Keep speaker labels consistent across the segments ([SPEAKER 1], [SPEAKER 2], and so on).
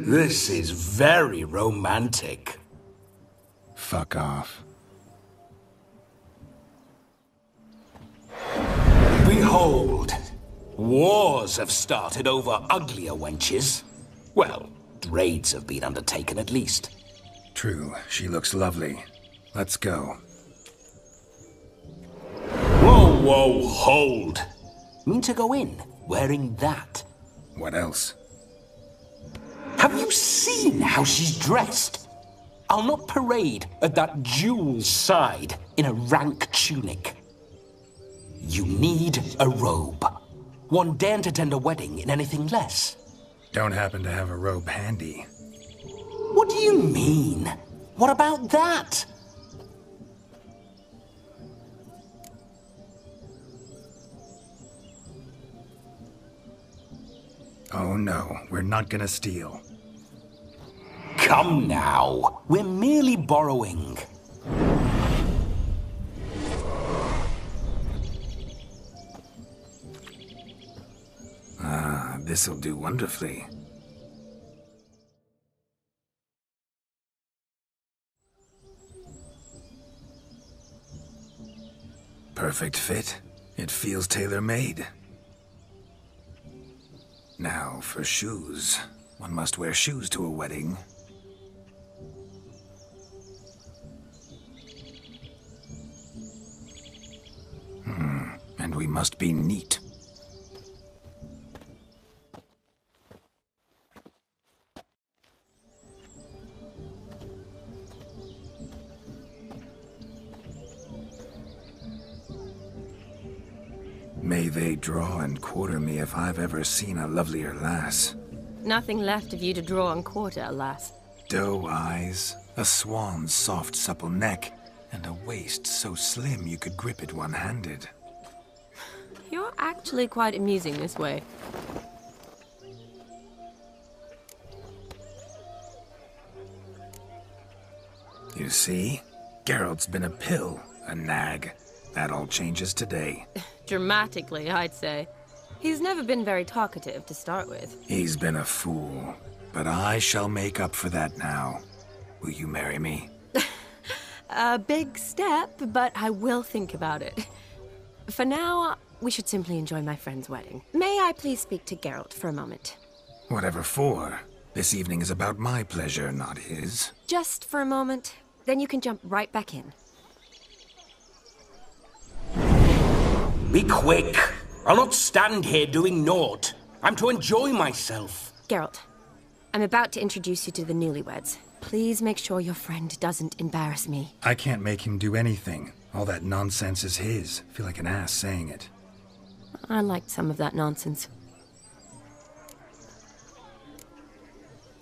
[SPEAKER 1] This is very romantic.
[SPEAKER 2] Fuck off.
[SPEAKER 1] Behold, wars have started over uglier wenches. Well, raids have been undertaken at least.
[SPEAKER 2] True, she looks lovely. Let's go.
[SPEAKER 1] Whoa, whoa, hold. Mean to go in, wearing that?
[SPEAKER 2] What else?
[SPEAKER 1] Have you seen how she's dressed? I'll not parade at that jewel's side in a rank tunic. You need a robe. One daren't attend a wedding in anything less.
[SPEAKER 2] Don't happen to have a robe handy.
[SPEAKER 1] What do you mean? What about that?
[SPEAKER 2] Oh no, we're not gonna steal.
[SPEAKER 1] Come now, we're merely borrowing.
[SPEAKER 2] Ah, this'll do wonderfully. Perfect fit. It feels tailor-made. Now, for shoes. One must wear shoes to a wedding. And we must be neat. May they draw and quarter me if I've ever seen a lovelier lass.
[SPEAKER 3] Nothing left of you to draw and quarter, alas.
[SPEAKER 2] Doe eyes, a swan's soft supple neck, and a waist so slim you could grip it one-handed.
[SPEAKER 3] You're actually quite amusing this way.
[SPEAKER 2] You see? Geralt's been a pill, a nag. That all changes today.
[SPEAKER 3] Dramatically, I'd say. He's never been very talkative to start with.
[SPEAKER 2] He's been a fool, but I shall make up for that now. Will you marry me?
[SPEAKER 3] A big step, but I will think about it. For now, we should simply enjoy my friend's wedding. May I please speak to Geralt for a moment?
[SPEAKER 2] Whatever for. This evening is about my pleasure, not his.
[SPEAKER 3] Just for a moment, then you can jump right back in.
[SPEAKER 1] Be quick. I'll not stand here doing naught. I'm to enjoy myself.
[SPEAKER 3] Geralt, I'm about to introduce you to the newlyweds. Please make sure your friend doesn't embarrass me.
[SPEAKER 2] I can't make him do anything. All that nonsense is his. I feel like an ass saying it.
[SPEAKER 3] I liked some of that nonsense.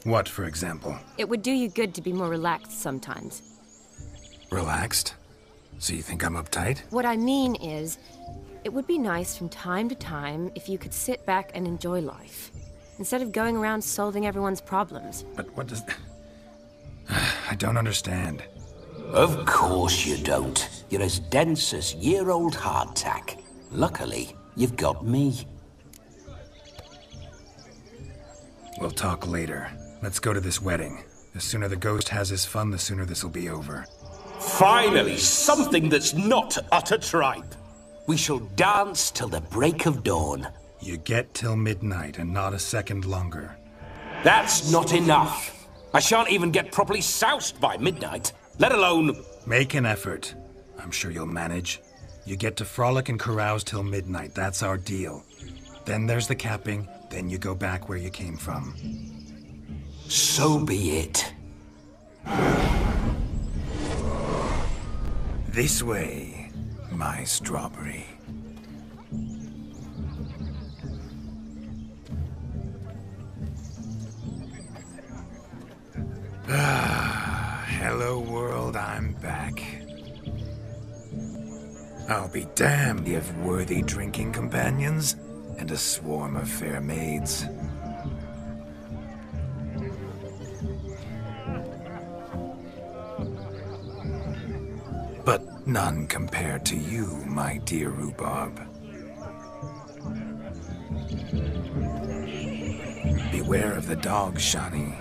[SPEAKER 2] What, for example?
[SPEAKER 3] It would do you good to be more relaxed sometimes.
[SPEAKER 2] Relaxed? So you think I'm uptight?
[SPEAKER 3] What I mean is, it would be nice from time to time if you could sit back and enjoy life, instead of going around solving everyone's problems.
[SPEAKER 2] But what does... I don't understand.
[SPEAKER 1] Of course you don't. You're as dense as year-old hardtack. Luckily, you've got me.
[SPEAKER 2] We'll talk later. Let's go to this wedding. The sooner the ghost has his fun, the sooner this'll be over.
[SPEAKER 1] Finally, something that's not utter tripe. We shall dance till the break of dawn.
[SPEAKER 2] You get till midnight and not a second longer.
[SPEAKER 1] That's not enough. I shan't even get properly soused by midnight, let alone...
[SPEAKER 2] Make an effort. I'm sure you'll manage. You get to frolic and carouse till midnight. That's our deal. Then there's the capping. Then you go back where you came from.
[SPEAKER 1] So be it.
[SPEAKER 2] This way, my strawberry. Ah, hello world, I'm back. I'll be damned if worthy drinking companions and a swarm of fair maids. But none compared to you, my dear rhubarb. Beware of the dog, Shani.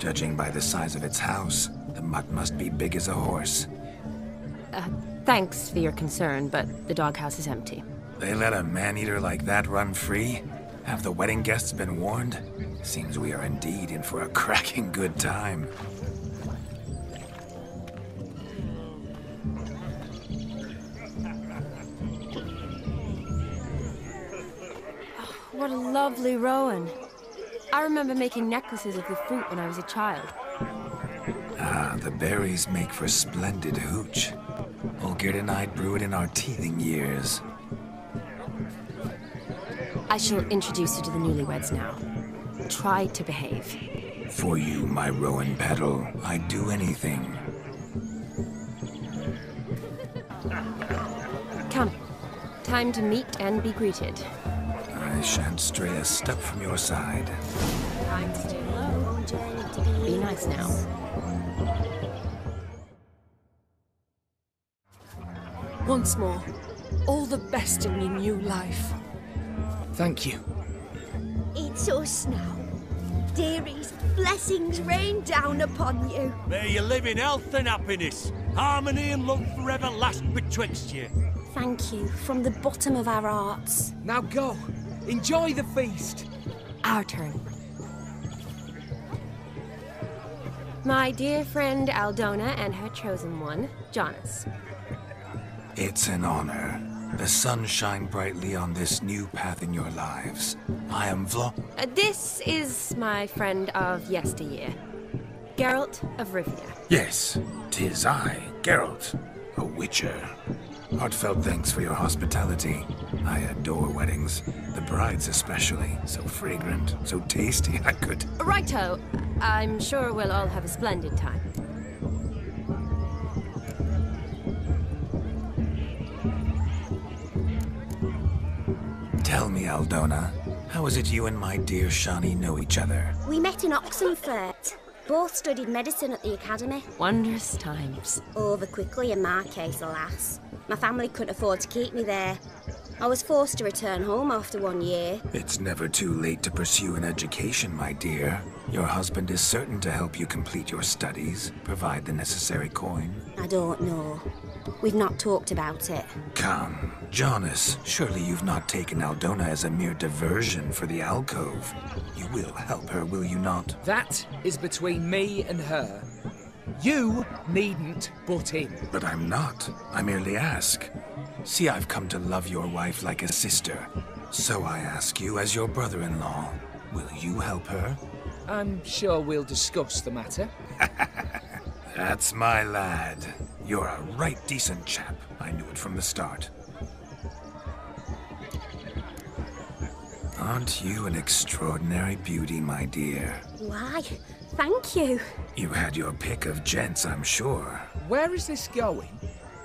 [SPEAKER 2] Judging by the size of its house, the mutt must be big as a horse.
[SPEAKER 3] Thanks for your concern, but the doghouse is empty.
[SPEAKER 2] They let a man-eater like that run free? Have the wedding guests been warned? Seems we are indeed in for a cracking good time.
[SPEAKER 3] What a lovely rowan. I remember making necklaces of the fruit when I was a child.
[SPEAKER 2] Ah, the berries make for splendid hooch. Olgerd and I brew it in our teething years.
[SPEAKER 3] I shall introduce you to the newlyweds now. Try to behave.
[SPEAKER 2] For you, my rowan petal, I'd do anything.
[SPEAKER 3] Come. Time to meet and be greeted.
[SPEAKER 2] I shan't stray a step from your side.
[SPEAKER 3] Time to stay low. Be nice now.
[SPEAKER 4] Once more, all the best in your new life.
[SPEAKER 5] Thank you.
[SPEAKER 6] It's us now. Dearies, blessings rain down upon you.
[SPEAKER 7] May you live in health and happiness. Harmony and love forever last betwixt you.
[SPEAKER 6] Thank you from the bottom of our hearts.
[SPEAKER 5] Now go. Enjoy the feast.
[SPEAKER 3] Our turn. My dear friend Aldona and her chosen one, Jonas.
[SPEAKER 2] It's an honor. The sun shine brightly on this new path in your lives. I am
[SPEAKER 3] This is my friend of yesteryear, Geralt of Rivia.
[SPEAKER 2] Yes, 'tis I, Geralt, a witcher. Heartfelt thanks for your hospitality. I adore weddings. The brides especially. So fragrant, so tasty, I could...
[SPEAKER 3] Righto. I'm sure we'll all have a splendid time.
[SPEAKER 2] Tell me, Aldona, how is it you and my dear Shani know each other?
[SPEAKER 6] We met in Oxenfurt. Both studied medicine at the academy.
[SPEAKER 3] Wondrous times.
[SPEAKER 6] Over quickly in my case, alas. My family couldn't afford to keep me there. I was forced to return home after 1 year.
[SPEAKER 2] It's never too late to pursue an education, my dear. Your husband is certain to help you complete your studies, provide the necessary coin.
[SPEAKER 6] I don't know. We've not talked about it.
[SPEAKER 2] Come, Jonas, surely you've not taken Aldona as a mere diversion for the alcove. You will help her, will you not?
[SPEAKER 5] That is between me and her. You needn't butt in.
[SPEAKER 2] But I'm not. I merely ask. See, I've come to love your wife like a sister. So I ask you, as your brother-in-law, will you help her?
[SPEAKER 5] I'm sure we'll discuss the matter.
[SPEAKER 2] That's my lad. You're a right decent chap. I knew it from the start. Aren't you an extraordinary beauty, my dear?
[SPEAKER 6] Why? Thank you.
[SPEAKER 2] You had your pick of gents, I'm sure.
[SPEAKER 5] Where is this going?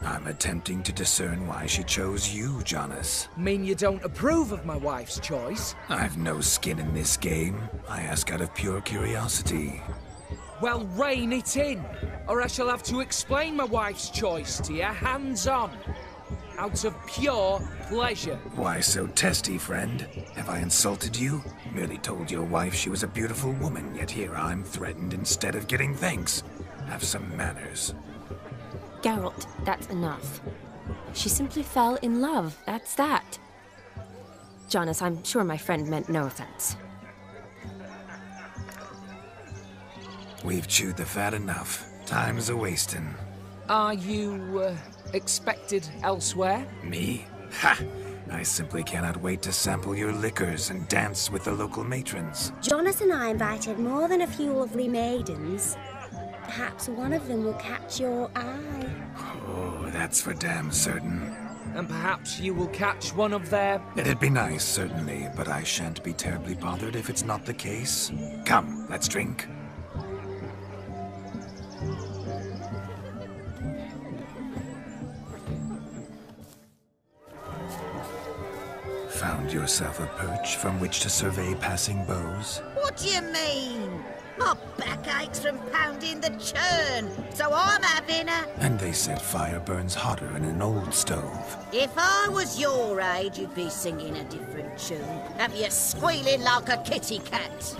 [SPEAKER 2] I'm attempting to discern why she chose you, Jonas.
[SPEAKER 5] Mean you don't approve of my wife's choice?
[SPEAKER 2] I've no skin in this game. I ask out of pure curiosity.
[SPEAKER 5] Well, rein it in, or I shall have to explain my wife's choice to you hands-on. Out of pure pleasure.
[SPEAKER 2] Why so testy, friend? Have I insulted you? Merely told your wife she was a beautiful woman, yet here I'm threatened instead of getting thanks. Have some manners.
[SPEAKER 3] Geralt, that's enough. She simply fell in love, that's that. Jonas, I'm sure my friend meant no offense.
[SPEAKER 2] We've chewed the fat enough. Time's a-wasting.
[SPEAKER 5] Are you, expected elsewhere?
[SPEAKER 2] Me? Ha! I simply cannot wait to sample your liquors and dance with the local matrons.
[SPEAKER 6] Jonas and I invited more than a few lovely maidens. Perhaps one of them will catch your eye.
[SPEAKER 2] Oh, that's for damn certain.
[SPEAKER 5] And perhaps you will catch one of their...
[SPEAKER 2] It'd be nice, certainly, but I shan't be terribly bothered if it's not the case. Come, let's drink. Found yourself a perch from which to survey passing beaux?
[SPEAKER 8] What do you mean? My back aches from pounding the churn, so I'm having a...
[SPEAKER 2] And they said fire burns hotter in an old stove.
[SPEAKER 8] If I was your age, you'd be singing a different tune. Have you squealing like a kitty cat?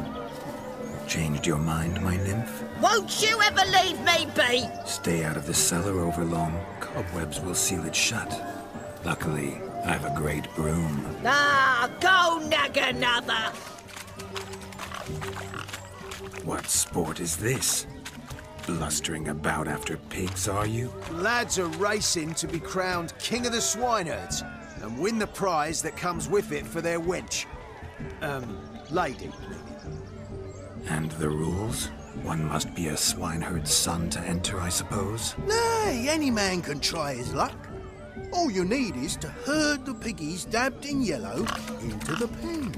[SPEAKER 2] Changed your mind, my nymph?
[SPEAKER 8] Won't you ever leave me be?
[SPEAKER 2] Stay out of the cellar over long. Cobwebs will seal it shut. Luckily, I've a great broom.
[SPEAKER 8] Ah, go nag another.
[SPEAKER 2] What sport is this? Blustering about after pigs, are you?
[SPEAKER 9] Lads are racing to be crowned King of the Swineherds and win the prize that comes with it for their wench. Lady.
[SPEAKER 2] And the rules? One must be a swineherd's son to enter, I suppose?
[SPEAKER 10] Nay, any man can try his luck. All you need is to herd the piggies dabbed in yellow into the pen.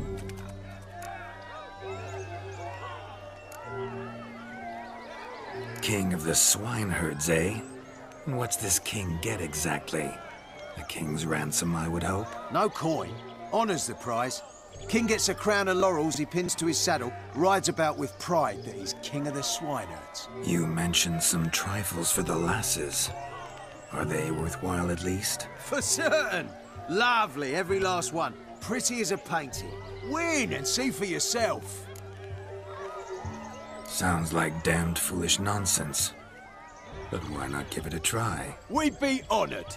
[SPEAKER 2] King of the swineherds, eh? And what's this king get exactly? A king's ransom, I would hope?
[SPEAKER 9] No coin. Honours the prize. King gets a crown of laurels he pins to his saddle, rides about with pride that he's king of the swineherds.
[SPEAKER 2] You mentioned some trifles for the lasses. Are they worthwhile at least?
[SPEAKER 9] For certain. Lovely, every last one. Pretty as a painting. Win and see for yourself.
[SPEAKER 2] Sounds like damned foolish nonsense. But why not give it a try?
[SPEAKER 9] We'd be honoured.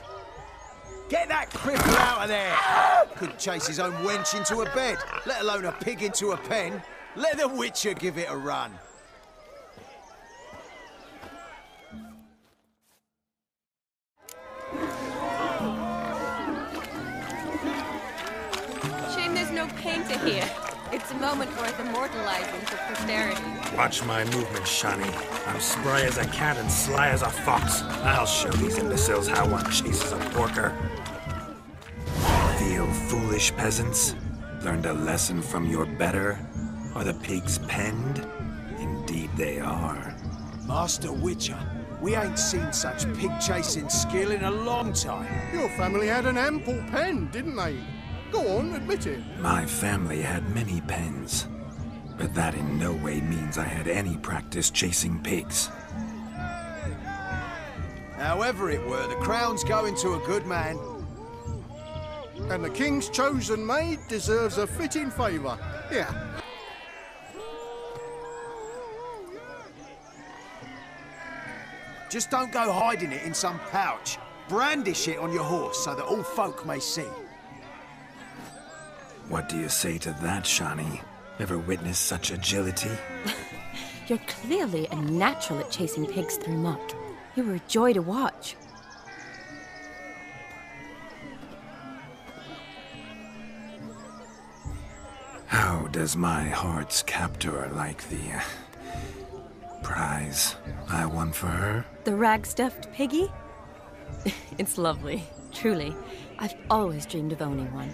[SPEAKER 9] Get that cripple out of there! Couldn't chase his own wench into a bed, let alone a pig into a pen. Let the Witcher give it a run.
[SPEAKER 3] Shame there's no painter here. It's a moment worth immortalizing for posterity.
[SPEAKER 2] Watch my movement, Shani. I'm spry as a cat and sly as a fox. I'll show these imbeciles how one chases a porker. Feel foolish, peasants? Learned a lesson from your better? Are the pigs penned? Indeed they are.
[SPEAKER 9] Master Witcher, we ain't seen such pig-chasing skill in a long time.
[SPEAKER 10] Your family had an ample pen, didn't they? Go on, admit it.
[SPEAKER 2] My family had many pens, but that in no way means I had any practice chasing pigs.
[SPEAKER 9] However it were, the crown's going to a good man.
[SPEAKER 10] And the king's chosen maid deserves a fitting favour. Here.
[SPEAKER 9] Just don't go hiding it in some pouch. Brandish it on your horse so that all folk may see.
[SPEAKER 2] What do you say to that, Shani? Ever witnessed such agility?
[SPEAKER 3] You're clearly a natural at chasing pigs through muck. You were a joy to watch.
[SPEAKER 2] How does my heart's captor like the prize I won for her?
[SPEAKER 3] The rag-stuffed piggy? It's lovely, truly. I've always dreamed of owning one.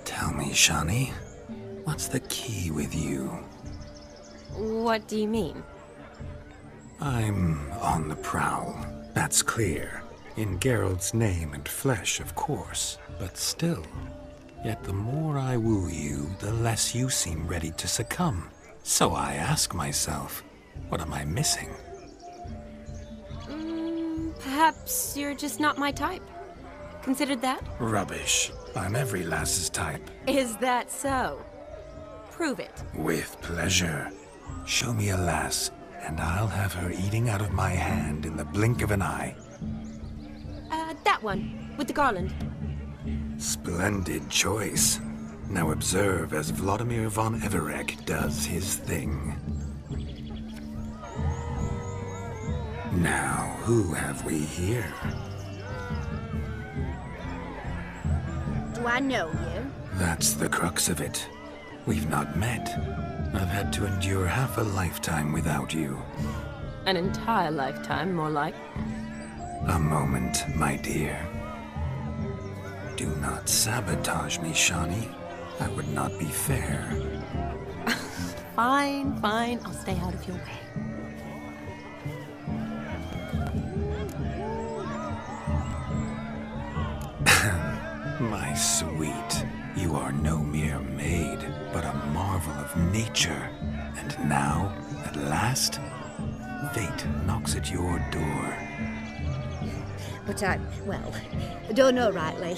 [SPEAKER 2] Tell me, Shani, what's the key with you?
[SPEAKER 3] What do you mean?
[SPEAKER 2] I'm on the prowl, that's clear. In Geralt's name and flesh, of course, but still. Yet the more I woo you, the less you seem ready to succumb. So I ask myself, what am I missing?
[SPEAKER 3] Perhaps you're just not my type. Considered that?
[SPEAKER 2] Rubbish. I'm every lass's type.
[SPEAKER 3] Is that so? Prove it.
[SPEAKER 2] With pleasure. Show me a lass, and I'll have her eating out of my hand in the blink of an eye.
[SPEAKER 3] That one, with the garland.
[SPEAKER 2] Splendid choice. Now observe as Vladimir von Everek does his thing. Now, who have we here?
[SPEAKER 6] Do I know you?
[SPEAKER 2] That's the crux of it. We've not met. I've had to endure half a lifetime without you.
[SPEAKER 3] An entire lifetime, more like.
[SPEAKER 2] A moment, my dear. Do not sabotage me, Shani. That would not be fair.
[SPEAKER 3] Fine, fine. I'll stay out of your way.
[SPEAKER 2] My sweet, you are no mere maid, but a marvel of nature. And now, at last, fate knocks at your door.
[SPEAKER 6] But I don't know rightly.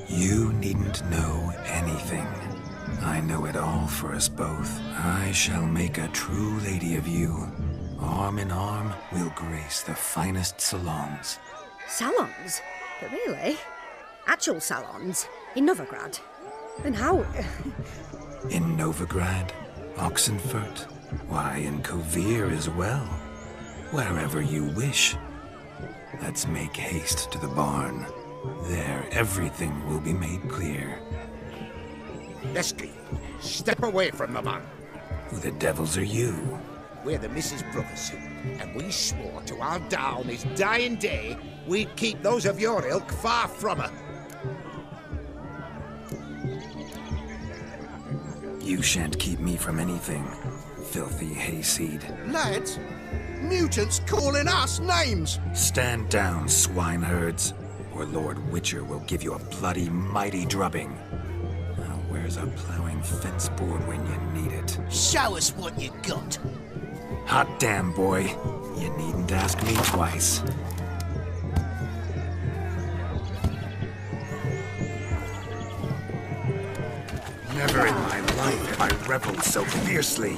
[SPEAKER 2] You needn't know anything. I know it all for us both. I shall make a true lady of you. Arm in arm, we'll grace the finest salons.
[SPEAKER 6] Salons? But really? Actual salons? In Novigrad? And how...
[SPEAKER 2] In Novigrad, Oxenfurt, why, in Kovir as well. Wherever you wish. Let's make haste to the barn. There, everything will be made clear.
[SPEAKER 11] Lesky, step away from the man.
[SPEAKER 2] Who the devils are you?
[SPEAKER 11] We're the Mrs. Brothers, and we swore to our da on his dying day we'd keep those of your ilk far from her.
[SPEAKER 2] You shan't keep me from anything, filthy hayseed.
[SPEAKER 10] Lads, mutants calling us names!
[SPEAKER 2] Stand down, swineherds, or Lord Witcher will give you a bloody mighty drubbing. Now where's a plowing fence board when you need it?
[SPEAKER 10] Show us what you got.
[SPEAKER 2] Hot damn, boy. You needn't ask me twice. Never in my life have I reveled so fiercely.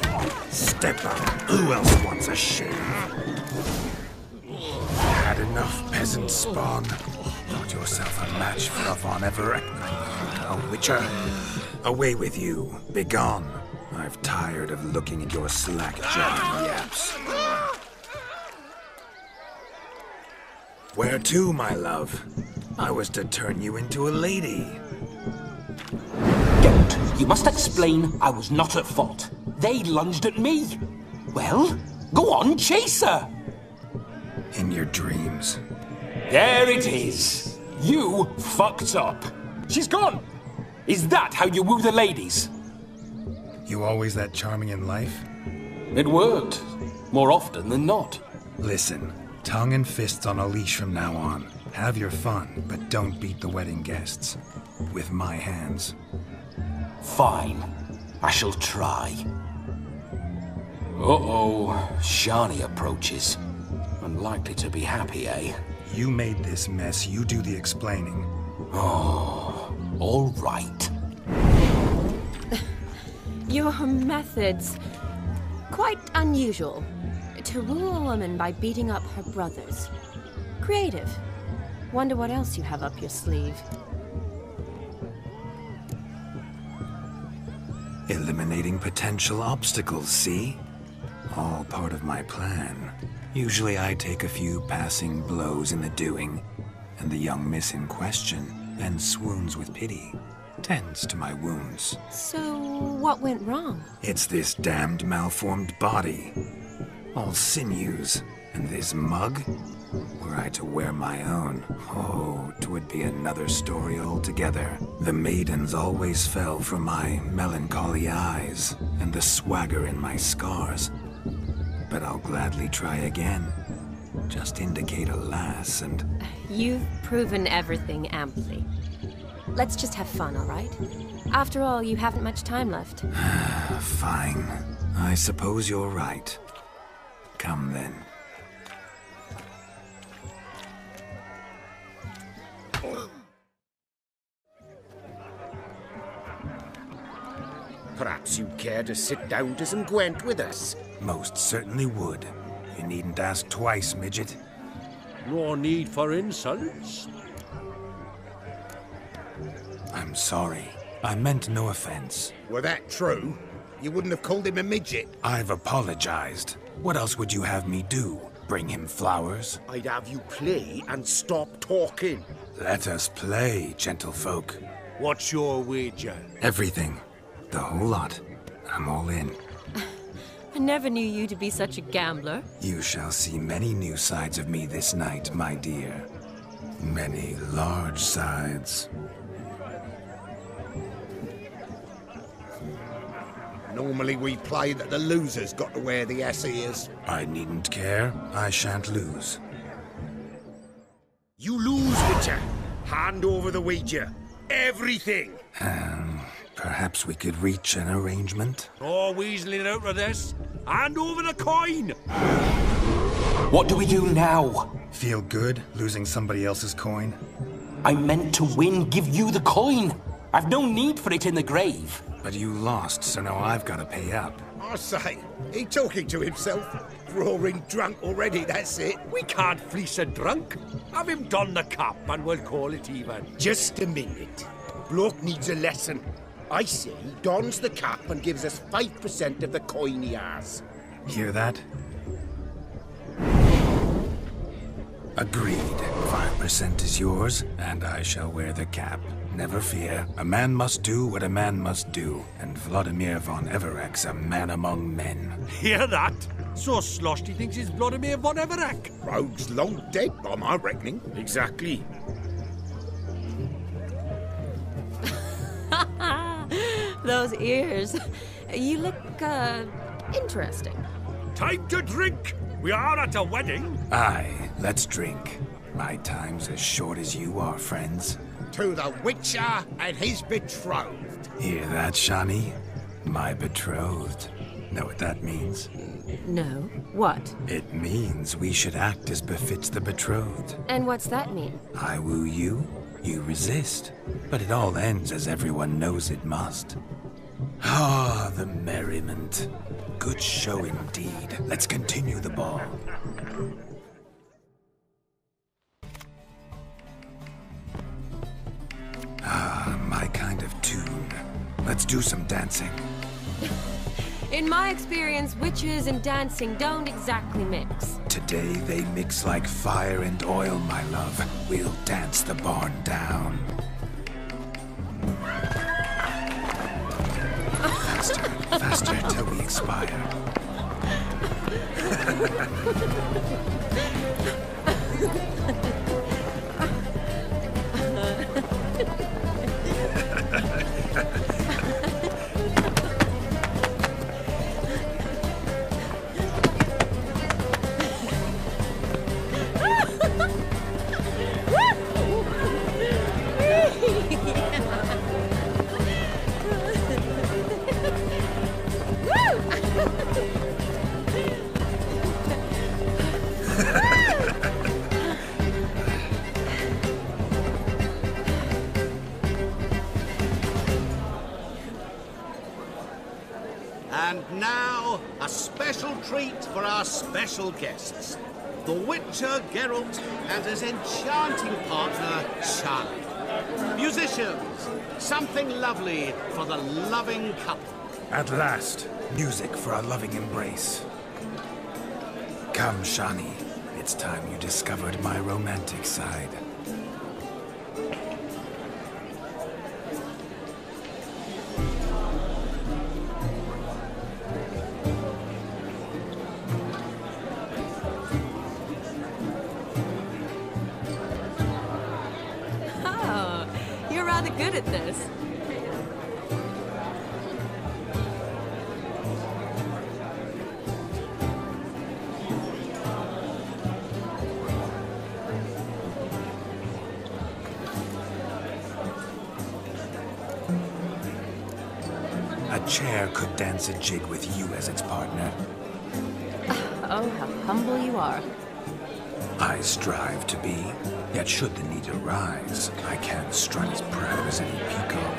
[SPEAKER 2] Step up. Who else wants a shave? Had enough, peasant spawn. Thought yourself a match for a Von Everett. A Witcher. Away with you. Begone. I've tired of looking at your slack-jawed yaps. Where to, my love? I was to turn you into a lady.
[SPEAKER 1] Geralt, you must explain I was not at fault. They lunged at me. Well, go on, chase her.
[SPEAKER 2] In your dreams.
[SPEAKER 1] There it is. You fucked up. She's gone. Is that how you woo the ladies?
[SPEAKER 2] You always that charming in life?
[SPEAKER 1] It worked. More often than not.
[SPEAKER 2] Listen, tongue and fists on a leash from now on. Have your fun, but don't beat the wedding guests. With my hands.
[SPEAKER 1] Fine. I shall try. Uh-oh. Shani approaches. Unlikely to be happy, eh?
[SPEAKER 2] You made this mess. You do the explaining.
[SPEAKER 1] Oh, all right.
[SPEAKER 3] Your methods... quite unusual. To rule a woman by beating up her brothers. Creative. Wonder what else you have up your sleeve.
[SPEAKER 2] Eliminating potential obstacles, see? All part of my plan. Usually I take a few passing blows in the doing, and the young miss in question then swoons with pity. Tends to my wounds.
[SPEAKER 3] So, what went wrong?
[SPEAKER 2] It's this damned malformed body. All sinews. And this mug? Were I to wear my own, oh, 'twould be another story altogether. The maidens always fell for my melancholy eyes, and the swagger in my scars. But I'll gladly try again. Just indicate a lass and...
[SPEAKER 3] You've proven everything amply. Let's just have fun, all right? After all, you haven't much time left.
[SPEAKER 2] Fine. I suppose you're right. Come then.
[SPEAKER 11] Perhaps you'd care to sit down to some Gwent with us?
[SPEAKER 2] Most certainly would. You needn't ask twice, midget.
[SPEAKER 7] No need for insults.
[SPEAKER 2] I'm sorry. I meant no offense.
[SPEAKER 11] Were that true, you wouldn't have called him a midget.
[SPEAKER 2] I've apologized. What else would you have me do? Bring him flowers?
[SPEAKER 11] I'd have you play and stop talking.
[SPEAKER 2] Let us play, gentlefolk.
[SPEAKER 7] What's your wager?
[SPEAKER 2] Everything. The whole lot. I'm all in.
[SPEAKER 3] I never knew you to be such a gambler.
[SPEAKER 2] You shall see many new sides of me this night, my dear. Many large sides.
[SPEAKER 11] Normally we play that the loser's got to wear the ears.
[SPEAKER 2] I needn't care. I shan't lose.
[SPEAKER 11] You lose, Witcher. Hand over the wager. Everything.
[SPEAKER 2] Perhaps we could reach an arrangement?
[SPEAKER 7] Oh, weaseling out of this. Hand over the coin!
[SPEAKER 1] What do we do now?
[SPEAKER 2] Feel good, losing somebody else's coin?
[SPEAKER 1] I meant to win, give you the coin. I've no need for it in the grave.
[SPEAKER 2] But you lost, so now I've got to pay up.
[SPEAKER 11] I say, he talking to himself? Roaring drunk already, that's it.
[SPEAKER 7] We can't fleece a drunk. Have him don the cap and we'll call it even.
[SPEAKER 11] Just a minute. Bloke needs a lesson. I say he dons the cap and gives us 5% of the coin he has.
[SPEAKER 2] Hear that? Agreed. 5% is yours, and I shall wear the cap. Never fear. A man must do what a man must do, and Vladimir von Everek's a man among men.
[SPEAKER 7] Hear that? So sloshed he thinks he's Vladimir von Everek.
[SPEAKER 11] Rogue's long dead, by my reckoning.
[SPEAKER 7] Exactly.
[SPEAKER 3] Those ears. You look, interesting.
[SPEAKER 7] Time to drink. We are at a wedding.
[SPEAKER 2] Aye, let's drink. My time's as short as you are, friends.
[SPEAKER 11] To the Witcher and his betrothed.
[SPEAKER 2] Hear that, Shani? My betrothed. Know what that means?
[SPEAKER 3] No. What?
[SPEAKER 2] It means we should act as befits the betrothed.
[SPEAKER 3] And what's that mean?
[SPEAKER 2] I woo you, you resist. But it all ends as everyone knows it must. Ah, the merriment. Good show indeed. Let's continue the ball. Ah, my kind of tune. Let's do some dancing.
[SPEAKER 3] In my experience, witches and dancing don't exactly mix.
[SPEAKER 2] Today they mix like fire and oil, my love. We'll dance the barn down. Faster, faster till we expire.
[SPEAKER 12] And now, a special treat for our special guests. The Witcher Geralt and his enchanting partner, Shani. Musicians, something lovely for the loving couple.
[SPEAKER 2] At last, music for a loving embrace. Come, Shani. It's time you discovered my romantic side.
[SPEAKER 3] Oh, you're rather good at this.
[SPEAKER 2] A chair could dance a jig with you as its partner.
[SPEAKER 3] Oh, how humble you are.
[SPEAKER 2] I strive to be, yet should the need arise, I can't strut as proud as any peacock.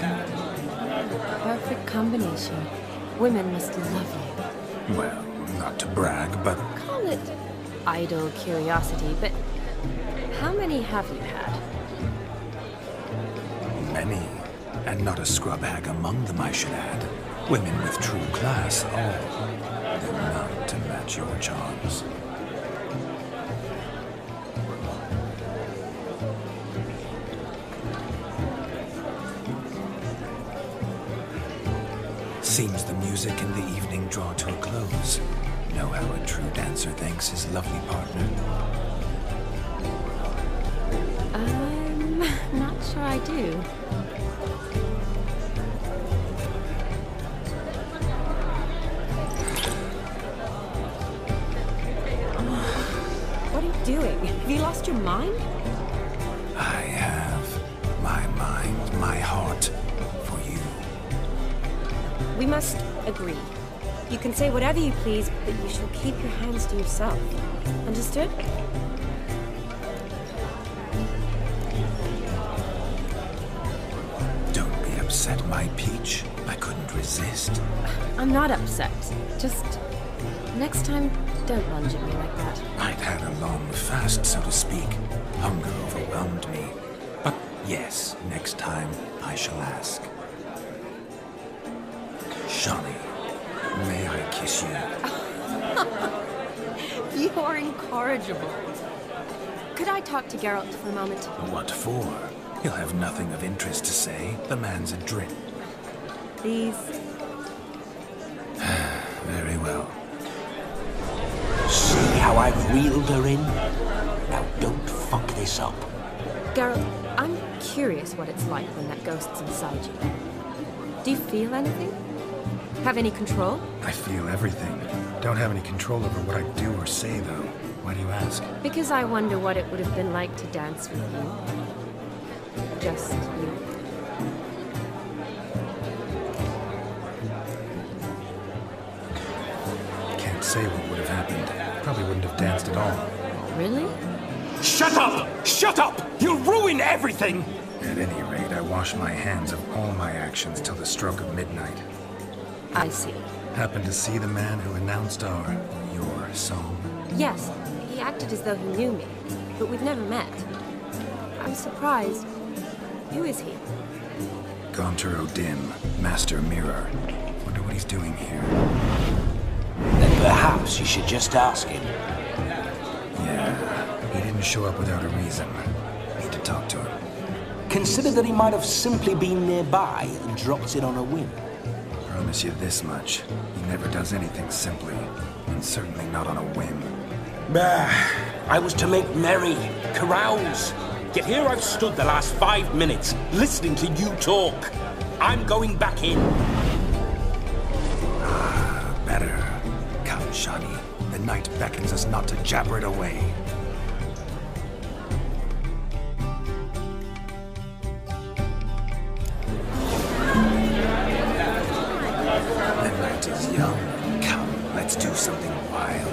[SPEAKER 3] Perfect combination. Women must love you.
[SPEAKER 2] Well, not to brag, but
[SPEAKER 3] Call it idle curiosity, but how many have you had?
[SPEAKER 2] many. And not a scrub hag among them, I should add. Women with true class, all. Though none to match your charms. Seems the music and the evening draw to a close. Know how a true dancer thanks his lovely partner.
[SPEAKER 3] I'm not sure I do. What are you doing? Have you lost your mind?
[SPEAKER 2] I have my mind, my heart for you.
[SPEAKER 3] We must agree. You can say whatever you please, but you shall keep your hands to yourself. Understood?
[SPEAKER 2] Don't be upset. upset, my peach. I couldn't resist.
[SPEAKER 3] I'm not upset. Just... next time, don't lunge at me like that.
[SPEAKER 2] I'd had a long fast, so to speak. Hunger overwhelmed me. But yes, next time I shall ask. Shawnee, may I kiss you?
[SPEAKER 3] You are incorrigible. Could I talk to Geralt for a moment?
[SPEAKER 2] What for? He'll have nothing of interest to say. The man's adrift.
[SPEAKER 3] Please.
[SPEAKER 2] Very well.
[SPEAKER 1] See how I've reeled her in? Now don't fuck this up.
[SPEAKER 3] Geralt, I'm curious what it's like when that ghost's inside you. Do you feel anything? Have any control?
[SPEAKER 2] I feel everything. Don't have any control over what I do or say, though. Why do you ask?
[SPEAKER 3] Because I wonder what it would have been like to dance with you. Just you.
[SPEAKER 2] Can't say what would have happened. Probably wouldn't have danced at all.
[SPEAKER 3] Really?
[SPEAKER 1] Shut up! Shut up! You'll ruin everything!
[SPEAKER 2] At any rate, I wash my hands of all my actions till the stroke of midnight.
[SPEAKER 3] I see.
[SPEAKER 2] Happened to see the man who announced your song?
[SPEAKER 3] Yes, he acted as though he knew me, but we've never met. I'm surprised. Who is he?
[SPEAKER 2] Gaunter O'Dim, Master Mirror. Wonder what he's doing here.
[SPEAKER 1] Then perhaps you should just ask him.
[SPEAKER 2] Yeah, he didn't show up without a reason. Need to talk to him.
[SPEAKER 1] Consider that he might have simply been nearby and dropped it on a whim.
[SPEAKER 2] Promise you this much. He never does anything simply, and certainly not on a whim.
[SPEAKER 1] Bah, I was to make merry, carouse. Yet here I've stood the last 5 minutes, listening to you talk. I'm going back in.
[SPEAKER 2] Ah, better. Come, Shawnee. The night beckons us not to jabber it away. The night is young. Come, let's do something wild.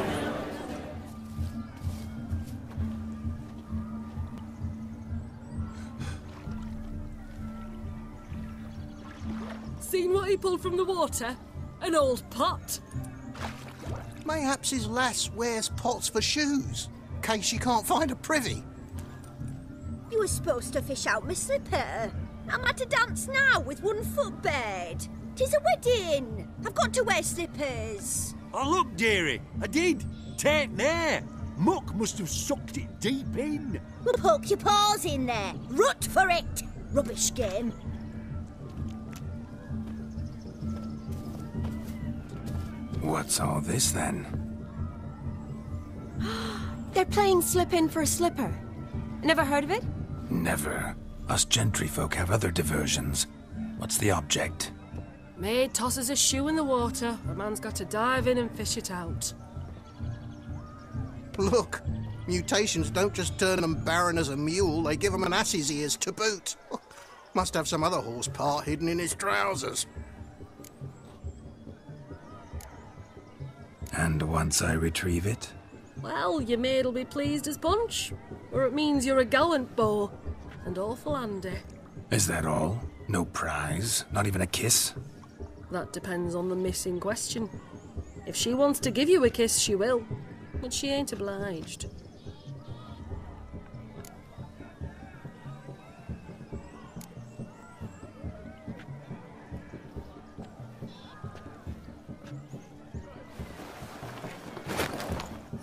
[SPEAKER 4] Seen what he pulled from the water? An old pot.
[SPEAKER 10] Mayhaps his lass wears pots for shoes, in case she can't find a privy.
[SPEAKER 6] You were supposed to fish out my slipper. I'm at a dance now with one foot bared. 'Tis a wedding. I've got to wear slippers.
[SPEAKER 7] Oh, look, dearie, I did. Tain't there. Muck must have sucked it deep in.
[SPEAKER 6] Well, poke your paws in there. Rut for it. Rubbish game.
[SPEAKER 2] What's all this, then?
[SPEAKER 3] They're playing slip in for a slipper. Never heard of it?
[SPEAKER 2] Never. Us gentry folk have other diversions. What's the object?
[SPEAKER 4] Maid tosses a shoe in the water. A man's got to dive in and fish it out.
[SPEAKER 10] Look, mutations don't just turn them barren as a mule, they give them an ass's ears to boot. Must have some other horse part hidden in his trousers.
[SPEAKER 2] And once I retrieve it?
[SPEAKER 4] Well, your maid'll be pleased as punch. Or it means you're a gallant beau. And awful handy.
[SPEAKER 2] Is that all? No prize? Not even a kiss?
[SPEAKER 4] That depends on the miss in question. If she wants to give you a kiss, she will. But she ain't obliged.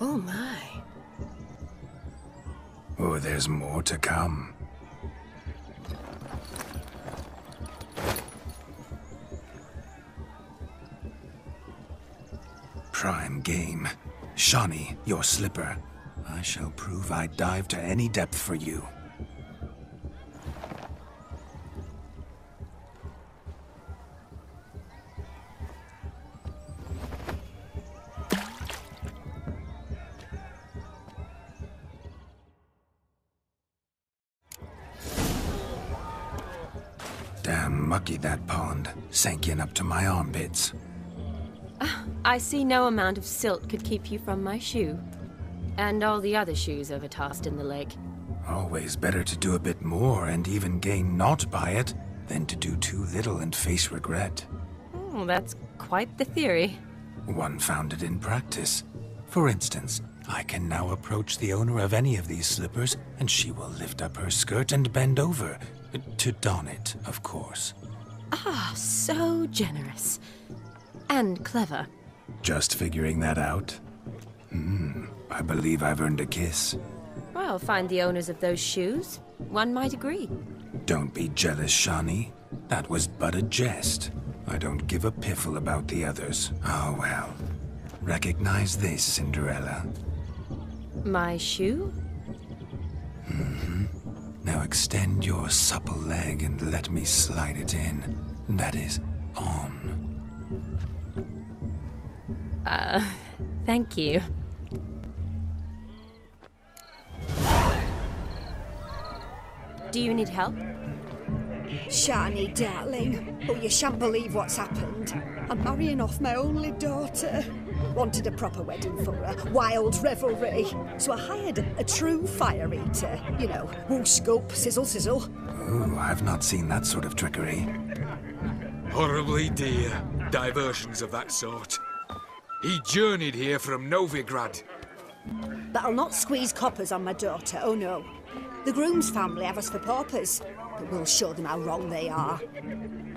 [SPEAKER 4] Oh my.
[SPEAKER 2] Oh, there's more to come. Prime game. Shawnee, your slipper. I shall prove I dive to any depth for you. Damn mucky, that pond. Sank in up to my armpits.
[SPEAKER 3] I see no amount of silt could keep you from my shoe. And all the other shoes overtossed in the lake.
[SPEAKER 2] Always better to do a bit more and even gain naught by it than to do too little and face regret.
[SPEAKER 3] Oh, that's quite the theory.
[SPEAKER 2] One founded in practice. For instance, I can now approach the owner of any of these slippers, and she will lift up her skirt and bend over. To don it, of course.
[SPEAKER 3] Ah, so generous. And clever.
[SPEAKER 2] Just figuring that out? I believe I've earned a kiss.
[SPEAKER 3] Well, find the owners of those shoes. One might agree.
[SPEAKER 2] Don't be jealous, Shawnee. That was but a jest. I don't give a piffle about the others. Oh, well. Recognize this, Cinderella.
[SPEAKER 3] My shoe?
[SPEAKER 2] Now extend your supple leg and let me slide it in. That is, on.
[SPEAKER 3] Thank you. Do you need help?
[SPEAKER 6] Shani, darling. Oh, you shan't believe what's happened. I'm marrying off my only daughter. Wanted a proper wedding for her. Wild revelry. So I hired a true fire eater. You know, whoosh, scoop, sizzle, sizzle.
[SPEAKER 2] Ooh, I've not seen that sort of trickery.
[SPEAKER 5] Horribly dear diversions of that sort. He journeyed here from Novigrad.
[SPEAKER 6] But I'll not squeeze coppers on my daughter, oh no. The groom's family have us for paupers, but we'll show them how wrong they are.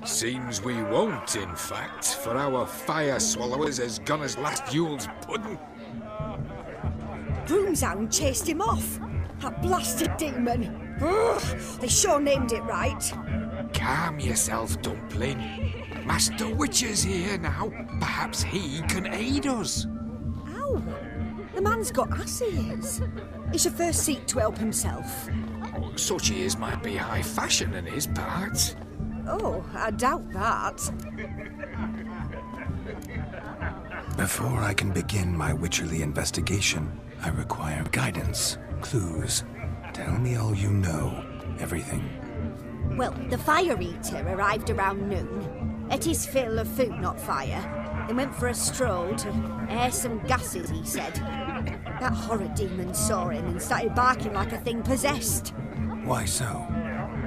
[SPEAKER 5] Seems we won't, in fact, for our fire swallowers has gone as last Yule's pudding.
[SPEAKER 6] Groom's hound chased him off. That blasted demon. Ugh, they sure named it right.
[SPEAKER 5] Calm yourself, Dumpling. Master Witcher's here now. Perhaps he can aid us.
[SPEAKER 6] Ow! The man's got ass ears. He should first seek to help himself.
[SPEAKER 5] Such ears might be high fashion in his parts.
[SPEAKER 6] Oh, I doubt that.
[SPEAKER 2] Before I can begin my witcherly investigation, I require guidance, clues. Tell me all you know, everything.
[SPEAKER 6] Well, the fire eater arrived around noon. Ate his fill of food, not fire. Then went for a stroll to air some gases, he said. That horrid demon saw him and started barking like a thing possessed.
[SPEAKER 2] Why so?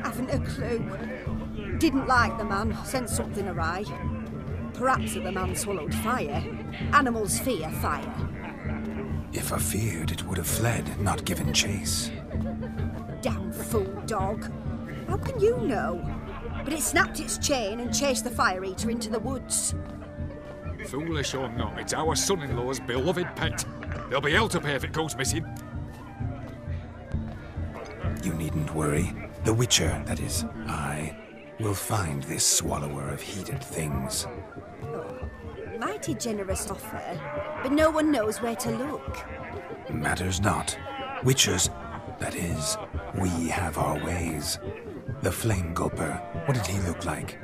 [SPEAKER 6] Haven't a clue. Didn't like the man, sensed something awry. Perhaps if the man swallowed fire. Animals fear fire.
[SPEAKER 2] If I feared, it would have fled, not given chase.
[SPEAKER 6] Damn fool dog. How can you know? But it snapped its chain and chased the fire eater into the woods.
[SPEAKER 5] Foolish or not, it's our son-in-law's beloved pet. There'll be hell to pay if it goes missing.
[SPEAKER 2] You needn't worry. The Witcher, that is, I, will find this swallower of heated things.
[SPEAKER 6] Oh, mighty generous offer, but no one knows where to look.
[SPEAKER 2] Matters not. Witchers, that is, we have our ways. The Flame Gulper, what did he look like?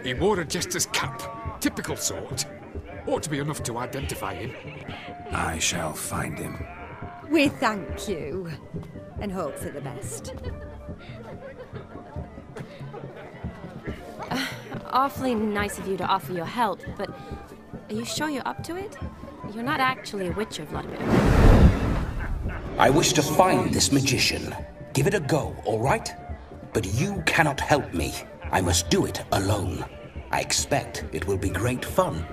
[SPEAKER 5] He wore a jester's cap. Typical sort. Ought to be enough to identify him.
[SPEAKER 2] I shall find him.
[SPEAKER 6] We thank you, and hope for the best.
[SPEAKER 3] Awfully nice of you to offer your help, but are you sure you're up to it? You're not actually a witcher, Vladimir.
[SPEAKER 1] I wish to find this magician. Give it a go, all right? But you cannot help me. I must do it alone. I expect it will be great fun.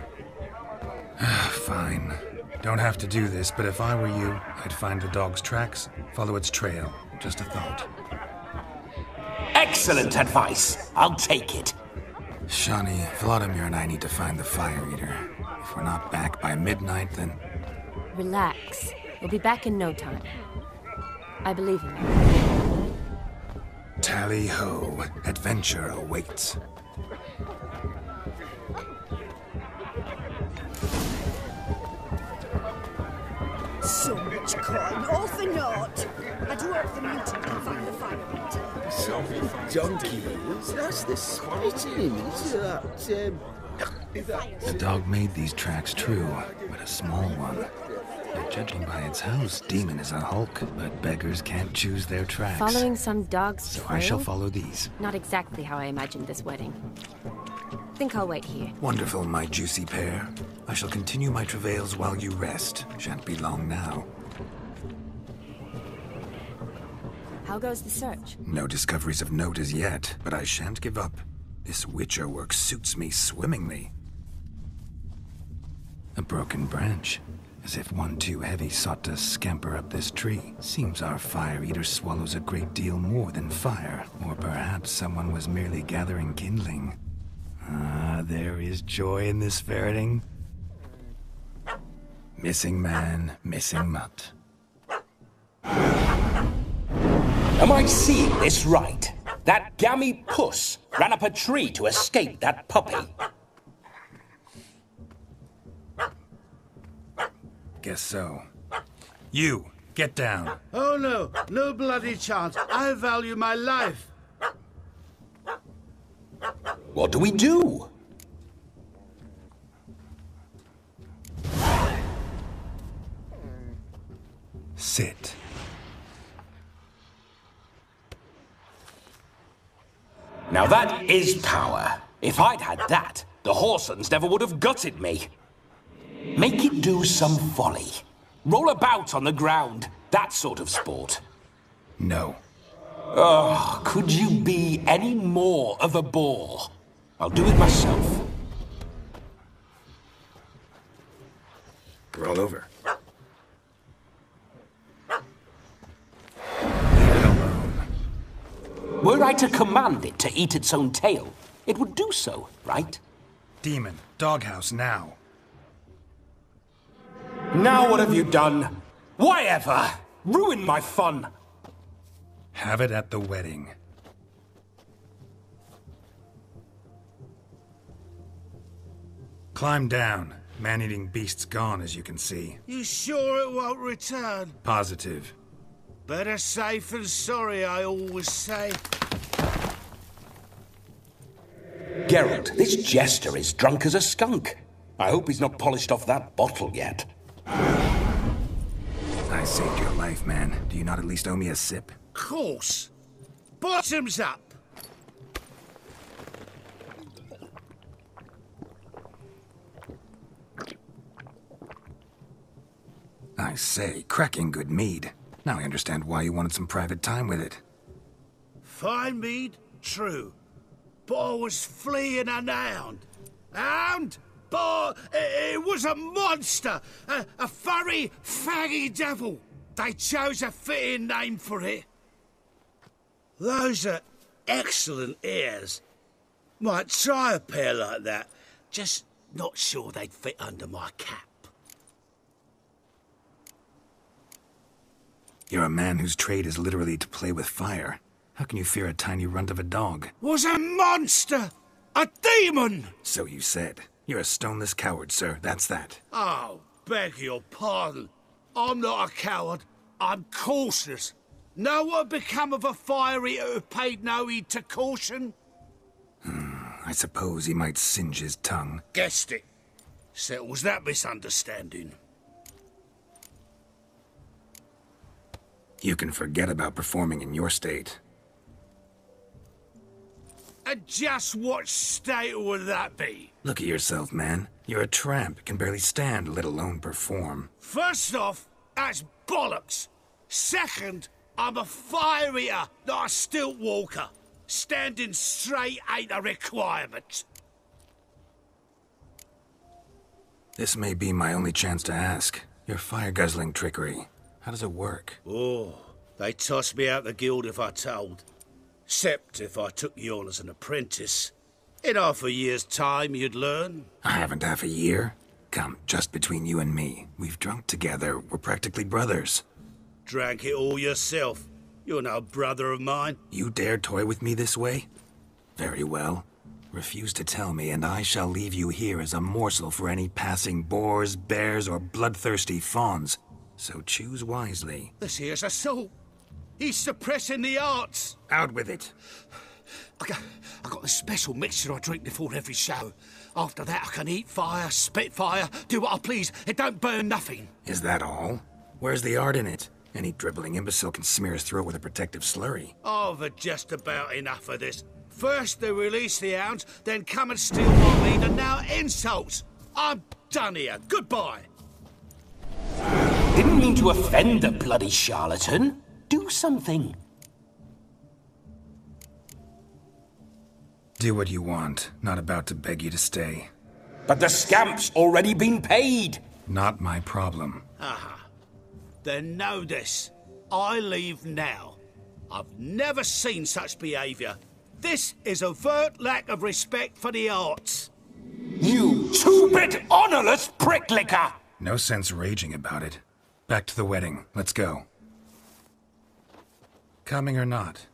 [SPEAKER 2] Fine. Don't have to do this, but if I were you, I'd find the dog's tracks, follow its trail. Just a thought.
[SPEAKER 1] Excellent advice. I'll take it.
[SPEAKER 2] Shawnee, Vladimir and I need to find the fire eater. If we're not back by midnight, then...
[SPEAKER 3] Relax. We'll be back in no time. I believe in you.
[SPEAKER 2] Tally-ho. Adventure awaits.
[SPEAKER 6] So much coin, all for naught. I do hope the mutant can find the fire eater.
[SPEAKER 7] So donkey, that's the spirit in him, is that?
[SPEAKER 2] The dog made these tracks true, but a small one. Yet judging by its house, Demon is a hulk, but beggars can't choose their tracks.
[SPEAKER 3] Following some dog's trail?
[SPEAKER 2] So I shall follow these.
[SPEAKER 3] Not exactly how I imagined this wedding. Think I'll wait here.
[SPEAKER 2] Wonderful, my juicy pair. I shall continue my travails while you rest. Shan't be long now.
[SPEAKER 3] How goes the search?
[SPEAKER 2] No discoveries of note as yet, but I shan't give up. This witcher work suits me swimmingly. A broken branch, as if one too heavy sought to scamper up this tree. Seems our fire eater swallows a great deal more than fire. Or perhaps someone was merely gathering kindling. Ah, there is joy in this ferreting. Missing man, missing mutt.
[SPEAKER 1] Am I seeing this right? That gammy puss ran up a tree to escape that puppy.
[SPEAKER 2] Guess so. You, get down.
[SPEAKER 12] Oh no, no bloody chance. I value my life.
[SPEAKER 1] What do we do?
[SPEAKER 2] Sit.
[SPEAKER 1] Now that is power. If I'd had that, the Horsons never would have gutted me. Make it do some folly. Roll about on the ground. That sort of sport.
[SPEAKER 2] No.
[SPEAKER 1] Oh, could you be any more of a bore? I'll do it myself.
[SPEAKER 2] Roll over.
[SPEAKER 1] Were I to command it to eat its own tail, it would do so, right?
[SPEAKER 2] Demon, doghouse now.
[SPEAKER 1] Now what have you done? Why ever? Ruined my fun.
[SPEAKER 2] Have it at the wedding. Climb down. Man-eating beast's gone, as you can see.
[SPEAKER 12] You sure it won't return?
[SPEAKER 2] Positive.
[SPEAKER 12] Better safe than sorry, I always say.
[SPEAKER 1] Geralt, this jester is drunk as a skunk. I hope he's not polished off that bottle yet.
[SPEAKER 2] I saved your life, man. Do you not at least owe me a sip?
[SPEAKER 12] Course. Bottoms up.
[SPEAKER 2] I say, cracking good mead. Now I understand why you wanted some private time with it.
[SPEAKER 12] Fine mead, true. But I was fleeing an hound. Hound? But it was a monster! A furry, faggy devil! They chose a fitting name for it. Those are excellent ears. Might try a pair like that. Just not sure they'd fit under my cap.
[SPEAKER 2] You're a man whose trade is literally to play with fire. How can you fear a tiny runt of a dog?
[SPEAKER 12] Was a monster! A demon!
[SPEAKER 2] So you said. You're a stoneless coward, sir. That's that.
[SPEAKER 12] Oh, beg your pardon. I'm not a coward. I'm cautious. Know what become of a fire eater who paid no heed to caution?
[SPEAKER 2] I suppose he might singe his tongue.
[SPEAKER 12] Guessed it. Settles that misunderstanding.
[SPEAKER 2] You can forget about performing in your state.
[SPEAKER 12] And just what state would that be?
[SPEAKER 2] Look at yourself, man. You're a tramp, can barely stand, let alone perform.
[SPEAKER 12] First off, that's bollocks. Second, I'm a fire eater, not a stilt walker. Standing straight ain't a requirement.
[SPEAKER 2] This may be my only chance to ask. Your fire-guzzling trickery. How does it work?
[SPEAKER 12] Oh, they toss me out the guild if I told. Except if I took you on as an apprentice. In half a year's time, you'd learn.
[SPEAKER 2] I haven't half a year. Come, just between you and me. We've drunk together. We're practically brothers.
[SPEAKER 12] Drank it all yourself. You're no brother of mine.
[SPEAKER 2] You dare toy with me this way? Very well. Refuse to tell me, and I shall leave you here as a morsel for any passing boars, bears, or bloodthirsty fawns. So choose wisely.
[SPEAKER 12] This here's assault. He's suppressing the arts.
[SPEAKER 2] Out with it.
[SPEAKER 12] I got a special mixture I drink before every show. After that, I can eat fire, spit fire, do what I please. It don't burn nothing.
[SPEAKER 2] Is that all? Where's the art in it? Any dribbling imbecile can smear his throat with a protective slurry.
[SPEAKER 12] I've had just about enough of this. First they release the hounds, then come and steal my meat, and now insults. I'm done here. Goodbye.
[SPEAKER 1] Didn't mean to offend the bloody charlatan. Do something.
[SPEAKER 2] Do what you want. Not about to beg you to stay.
[SPEAKER 1] But the scamp's already been paid.
[SPEAKER 2] Not my problem.
[SPEAKER 12] Aha. Then know this. I leave now. I've never seen such behaviour. This is overt lack of respect for the arts.
[SPEAKER 1] You two-bit honourless pricklicker!
[SPEAKER 2] No sense raging about it. Back to the wedding. Let's go. Coming or not?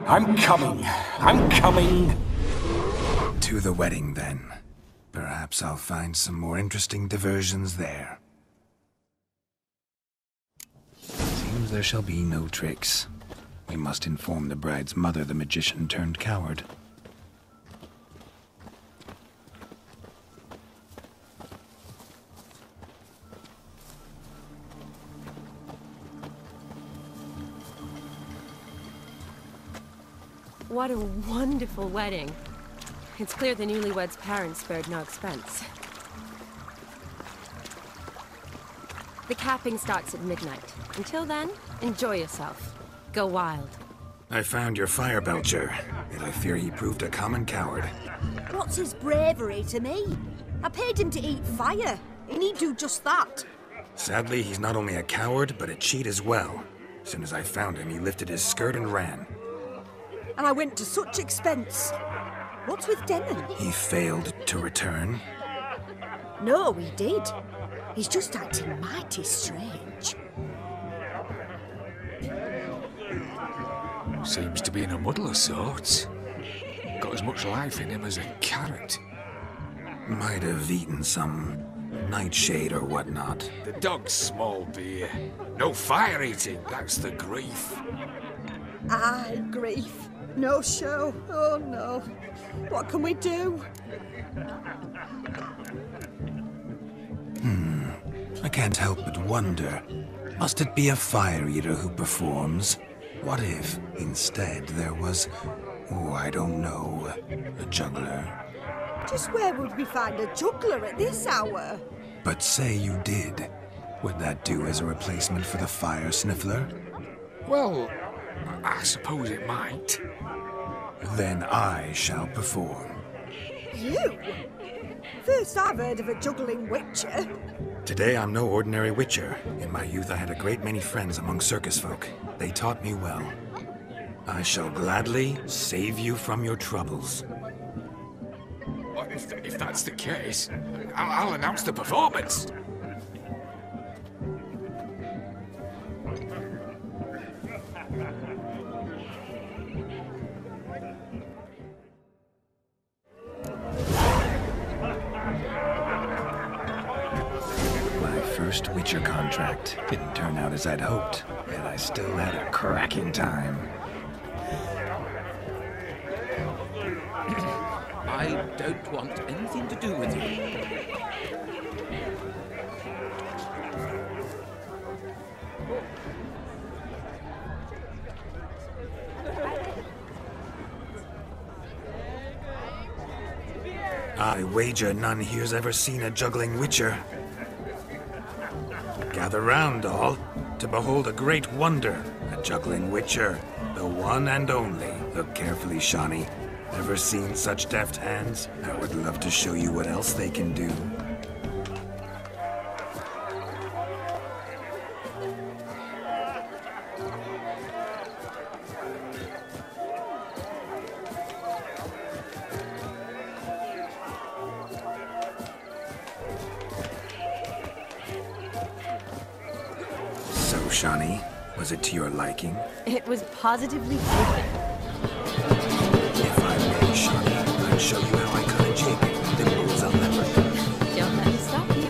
[SPEAKER 1] I'm coming. I'm coming.
[SPEAKER 2] To the wedding, then. Perhaps I'll find some more interesting diversions there. Seems there shall be no tricks. We must inform the bride's mother the magician turned coward.
[SPEAKER 3] What a wonderful wedding. It's clear the newlyweds' parents spared no expense. The capping starts at midnight. Until then, enjoy yourself. Go wild.
[SPEAKER 2] I found your fire belcher, and I fear he proved a common coward.
[SPEAKER 6] What's his bravery to me? I paid him to eat fire, and he'd do just that.
[SPEAKER 2] Sadly, he's not only a coward, but a cheat as well. As soon as I found him, he lifted his skirt and ran.
[SPEAKER 6] And I went to such expense. What's with Demon?
[SPEAKER 2] He failed to return.
[SPEAKER 6] No, he did. He's just acting mighty strange.
[SPEAKER 13] Seems to be in a muddle of sorts. Got as much life in him as a carrot.
[SPEAKER 2] Might have eaten some nightshade or whatnot.
[SPEAKER 13] The dog's small beer. No fire eating, that's the grief.
[SPEAKER 6] Aye, grief. No show. Oh no. What can we do?
[SPEAKER 2] I can't help but wonder. Must it be a fire eater who performs? What if, instead, there was, oh, I don't know, a juggler?
[SPEAKER 6] Just where would we find a juggler at this hour?
[SPEAKER 2] But say you did. Would that do as a replacement for the fire sniffler?
[SPEAKER 13] Well, I suppose it might.
[SPEAKER 2] Then I shall perform.
[SPEAKER 6] You? First I've heard of a juggling witcher.
[SPEAKER 2] Today I'm no ordinary witcher. In my youth I had a great many friends among circus folk. They taught me well. I shall gladly save you from your troubles.
[SPEAKER 13] Well, if that's the case, I'll announce the performance.
[SPEAKER 2] First Witcher contract. Didn't turn out as I'd hoped, yet I still had a cracking time.
[SPEAKER 1] I don't want anything to do with you.
[SPEAKER 2] I wager none here's ever seen a juggling witcher. Gather round, all, to behold a great wonder, a juggling witcher, the one and only. Look carefully, Shawnee. Ever seen such deft hands? I would love to show you what else they can do. Shawnee, was it to your liking?
[SPEAKER 3] It was positively perfect.
[SPEAKER 2] If I may, Shawnee, I'd show you how I cut a jig. Nimble as a leopard.
[SPEAKER 3] Don't let me stop you.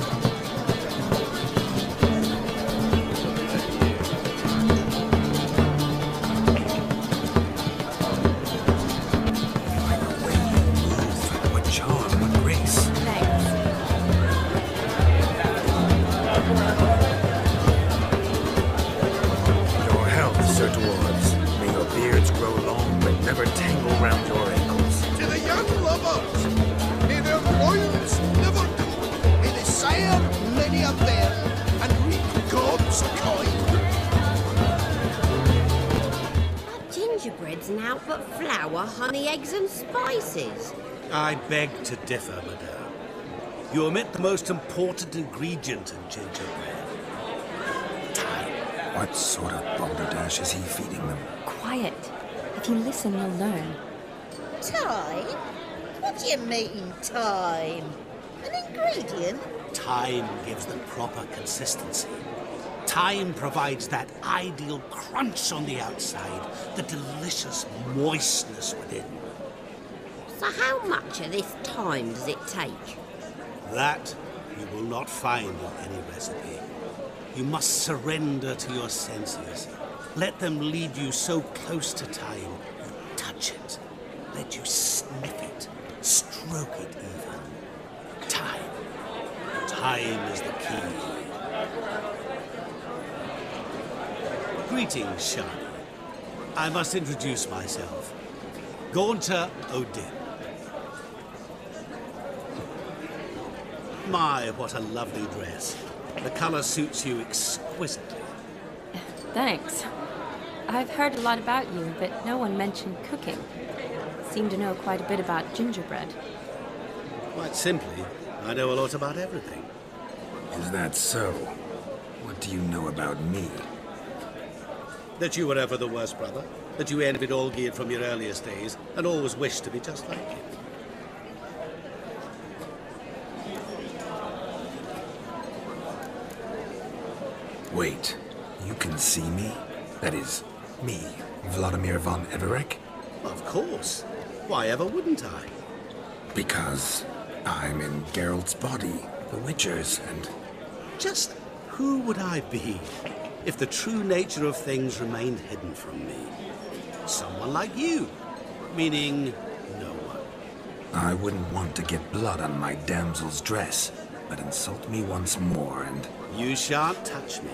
[SPEAKER 2] By the way you move, what charm, what grace.
[SPEAKER 3] Thanks.
[SPEAKER 2] Sir Dwarves, may your beards grow
[SPEAKER 14] bread's naught but flour, honey, eggs and spices.
[SPEAKER 12] I beg to differ, madame. You omit the most important ingredient in gingerbread. Time.
[SPEAKER 2] What sort of balderdash is he feeding them?
[SPEAKER 3] Quiet. If you listen, you'll learn.
[SPEAKER 8] Time? What do you mean, time? An ingredient?
[SPEAKER 12] Time gives the proper consistency. Time provides that ideal crunch on the outside, the delicious moistness within.
[SPEAKER 14] So how much of this time does it take?
[SPEAKER 12] That you will not find in any recipe. You must surrender to your senses. Let them lead you so close to time, you touch it. Let you sniff it, stroke it even. Time. Time is the key. Greetings, Shani. I must introduce myself. Gaunter Odin. My, what a lovely dress. The colour suits you exquisitely.
[SPEAKER 3] Thanks. I've heard a lot about you, but no one mentioned cooking. Seem to know quite a bit about gingerbread.
[SPEAKER 12] Quite simply, I know a lot about everything.
[SPEAKER 2] Is that so? What do you know about me?
[SPEAKER 12] That you were ever the worst brother. That you envied Olgierd from your earliest days, and always wished to be just like him.
[SPEAKER 2] Wait, you can see me? That is, me, Vladimir von Everek?
[SPEAKER 12] Of course. Why ever wouldn't I?
[SPEAKER 2] Because I'm in Geralt's body, the Witcher's, and...
[SPEAKER 12] Just who would I be if the true nature of things remained hidden from me? Someone like you, meaning no one.
[SPEAKER 2] I wouldn't want to get blood on my damsel's dress, but insult me once more and...
[SPEAKER 12] You shan't touch me.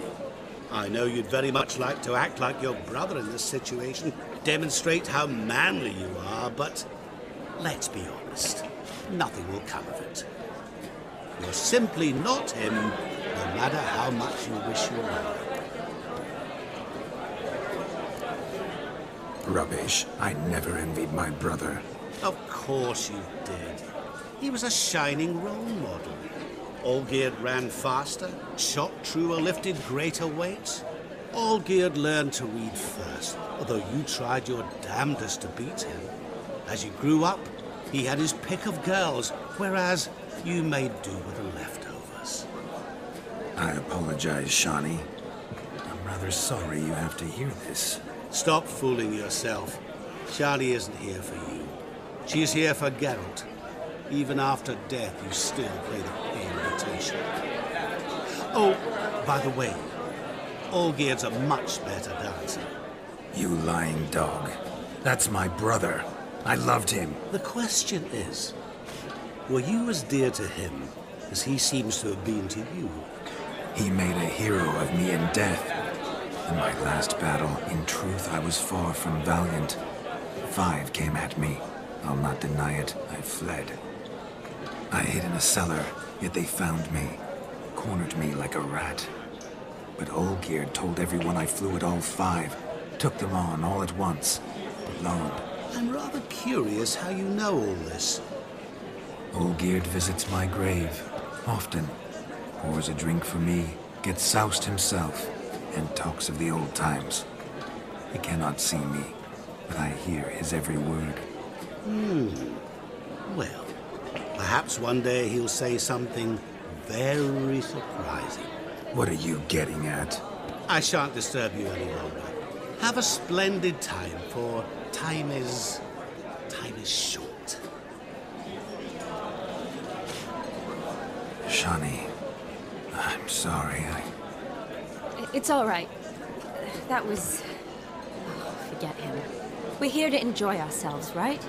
[SPEAKER 12] I know you'd very much like to act like your brother in this situation, demonstrate how manly you are, but let's be honest, nothing will come of it. You're simply not him, no matter how much you wish you were.
[SPEAKER 2] Rubbish. I never envied my brother.
[SPEAKER 12] Of course you did. He was a shining role model. Olgierd ran faster, shot truer, lifted greater weights. Olgierd learned to read first, although you tried your damnedest to beat him. As you grew up, he had his pick of girls, whereas you made do with the leftovers.
[SPEAKER 2] I apologize, Shani. I'm rather sorry you have to hear this.
[SPEAKER 12] Stop fooling yourself. Shani isn't here for you. She's here for Geralt. Even after death, you still play the pale imitation. Oh, by the way, Olgierd's a much better dancer.
[SPEAKER 2] You lying dog. That's my brother. I loved him.
[SPEAKER 12] The question is, were you as dear to him as he seems to have been to you?
[SPEAKER 2] He made a hero of me in death. In my last battle, in truth, I was far from valiant. 5 came at me. I'll not deny it, I fled. I hid in a cellar, yet they found me, cornered me like a rat. But Olgierd told everyone I flew at all 5, took them on all at once, alone.
[SPEAKER 12] I'm rather curious how you know all this.
[SPEAKER 2] Olgierd visits my grave, often, pours a drink for me, gets soused himself, and talks of the old times. He cannot see me, but I hear his every word.
[SPEAKER 12] Well, perhaps one day he'll say something very surprising.
[SPEAKER 2] What are you getting at?
[SPEAKER 12] I shan't disturb you any longer. Have a splendid time, for time is short.
[SPEAKER 2] Shani, I'm sorry,
[SPEAKER 3] It's all right. That was... Oh, forget him. We're here to enjoy ourselves, right?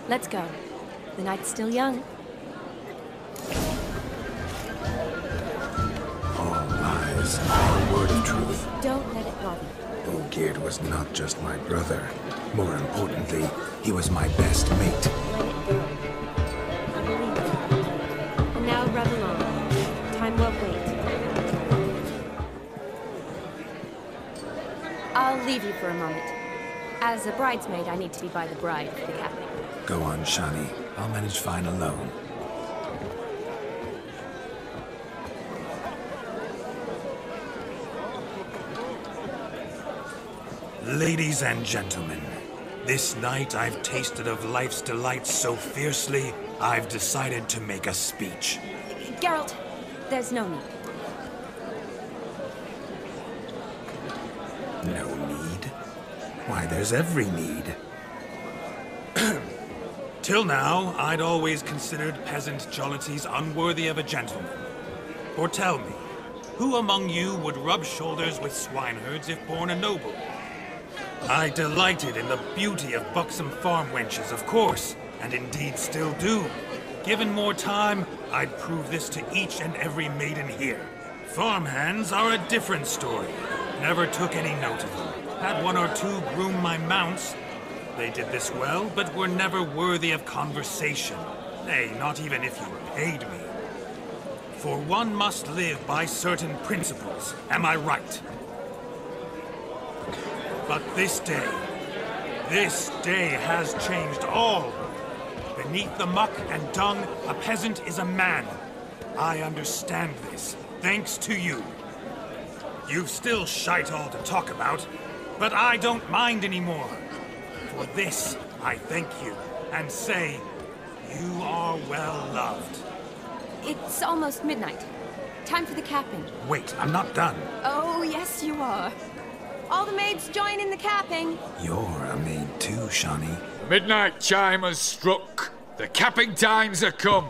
[SPEAKER 3] Let's go. The night's still young.
[SPEAKER 2] All lies, not a word of truth.
[SPEAKER 3] Don't let it bother you.
[SPEAKER 2] Olgierd was not just my brother. More importantly, he was my best mate.
[SPEAKER 3] Let it go. I believe you. And now run along. Time won't wait. I'll I'll leave you for a moment. As a bridesmaid, I need to be by the bride for the capping.
[SPEAKER 2] Go on, Shani. I'll manage fine alone. Ladies and gentlemen, this night I've tasted of life's delights so fiercely, I've decided to make a speech.
[SPEAKER 3] Geralt, there's no need.
[SPEAKER 2] No need? Why, there's every need. Till now, I'd always considered peasant jollities unworthy of a gentleman. For tell me, who among you would rub shoulders with swineherds if born a noble? I delighted in the beauty of buxom farm wenches, of course, and indeed still do. Given more time, I'd prove this to each and every maiden here. Farmhands are a different story. Never took any note of them. Had one or two groom my mounts. They did this well, but were never worthy of conversation. Nay, not even if you paid me. For one must live by certain principles, am I right? But this day has changed all. Beneath the muck and dung, a peasant is a man. I understand this, thanks to you. You've still shite all to talk about, but I don't mind anymore. For this, I thank you, and say, you are well loved.
[SPEAKER 3] It's almost midnight. Time for the capping.
[SPEAKER 2] Wait, I'm not done.
[SPEAKER 3] Oh, yes, you are. All the maids join in the capping.
[SPEAKER 2] You're a maid too, Shani.
[SPEAKER 13] Midnight chime has struck. The capping times are come.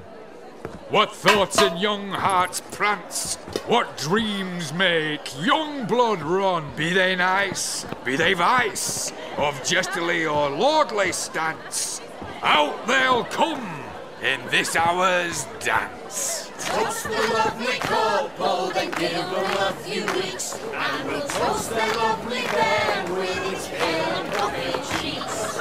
[SPEAKER 13] What thoughts in young hearts prance? What dreams make young blood run? Be they nice, be they vice, of jestily or lordly stance, out they'll come in this hour's dance.
[SPEAKER 15] Toast the lovely couple, then give them a few weeks, and we'll toast the lovely bairn with its pale and puffy cheeks.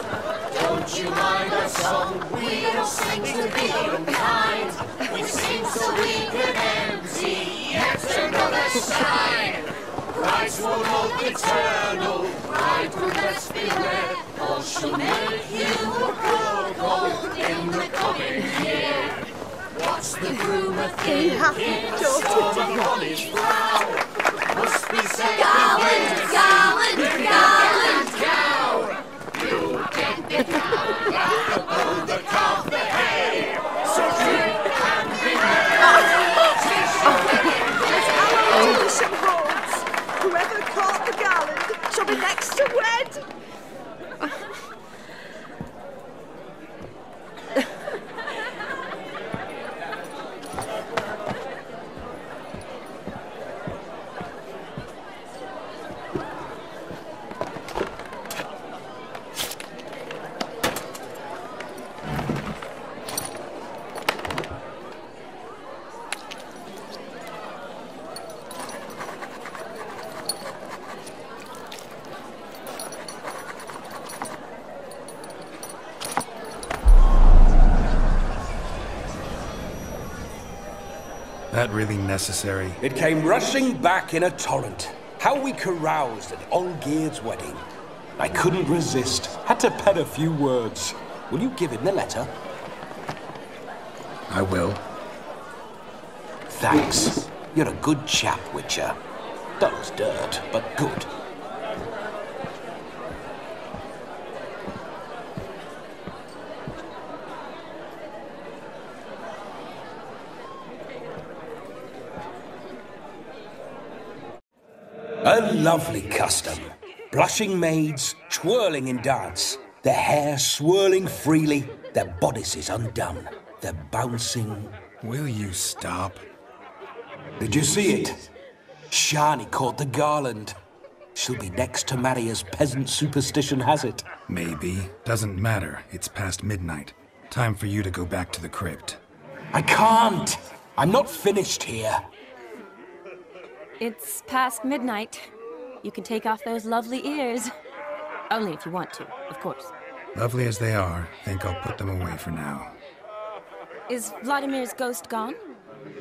[SPEAKER 15] Don't you mind our song? We don't sing to be unkind. We sing so we can empty yet another shrine. Brides will love eternal, bride will let's beware, or she'll make you a cuckold in the coming year. What's the groom a thinking? Storm on his brow. Must be said
[SPEAKER 16] Garland, garland, garland.
[SPEAKER 15] cow. You get the cow, got the bull, the calf, the hay. So drink and be merry.
[SPEAKER 6] Some horns. Whoever caught the garland shall be next to wed.
[SPEAKER 2] That really necessary?
[SPEAKER 1] It came rushing back in a torrent. How we caroused at Olgierd's wedding. I couldn't resist. Had to pen a few words. Will you give him the letter?
[SPEAKER 2] I will.
[SPEAKER 1] Thanks. You're a good chap, Witcher. Dull's dirt, but good. A lovely custom. Blushing maids, twirling in dance, their hair swirling freely, their bodices undone, their bouncing...
[SPEAKER 2] Will you stop?
[SPEAKER 1] Did you see it? Shani caught the garland. She'll be next to marry as peasant superstition has it.
[SPEAKER 2] Maybe. Doesn't matter. It's past midnight. Time for you to go back to the crypt.
[SPEAKER 1] I can't! I'm not finished here.
[SPEAKER 3] It's past midnight. You can take off those lovely ears. Only if you want to, of course.
[SPEAKER 2] Lovely as they are, think I'll put them away for now.
[SPEAKER 3] Is Vladimir's ghost gone?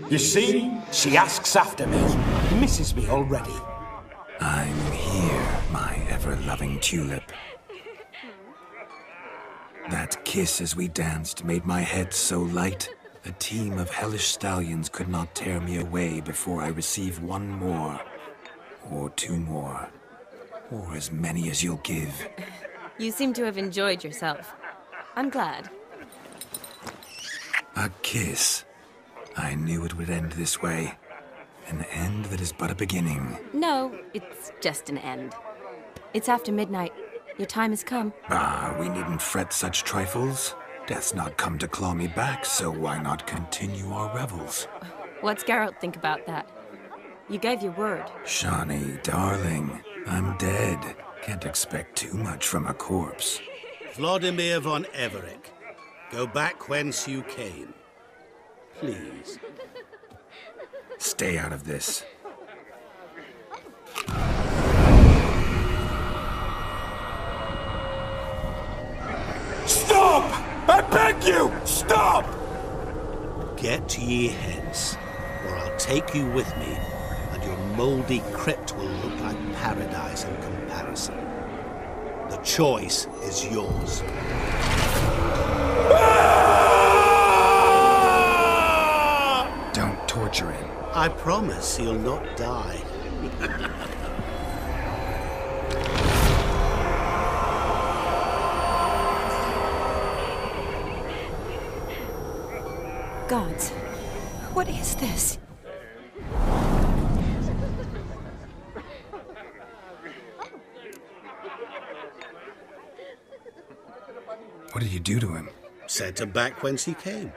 [SPEAKER 1] You see? She asks after me. Misses me already.
[SPEAKER 2] I'm here, my ever-loving tulip. That kiss as we danced made my head so light. A team of hellish stallions could not tear me away before I receive one more. Or two more. Or as many as you'll give.
[SPEAKER 3] You seem to have enjoyed yourself. I'm glad.
[SPEAKER 2] A kiss. I knew it would end this way. An end that is but a beginning.
[SPEAKER 3] No, it's just an end. It's after midnight. Your time has come.
[SPEAKER 2] Ah, we needn't fret such trifles. Death's not come to claw me back, so why not continue our revels?
[SPEAKER 3] What's Geralt think about that? You gave your word.
[SPEAKER 2] Shawnee, darling, I'm dead. Can't expect too much from a corpse.
[SPEAKER 12] Vladimir von Everec, go back whence you came. Please.
[SPEAKER 2] Stay out of this.
[SPEAKER 7] Stop! I beg you! Stop!
[SPEAKER 12] Get ye hence, or I'll take you with me, and your mouldy crypt will look like paradise in comparison. The choice is yours.
[SPEAKER 2] Don't torture him.
[SPEAKER 12] I promise he'll not die.
[SPEAKER 3] Gods, what is this?
[SPEAKER 2] What did you do to him?
[SPEAKER 12] Sent him back whence he came.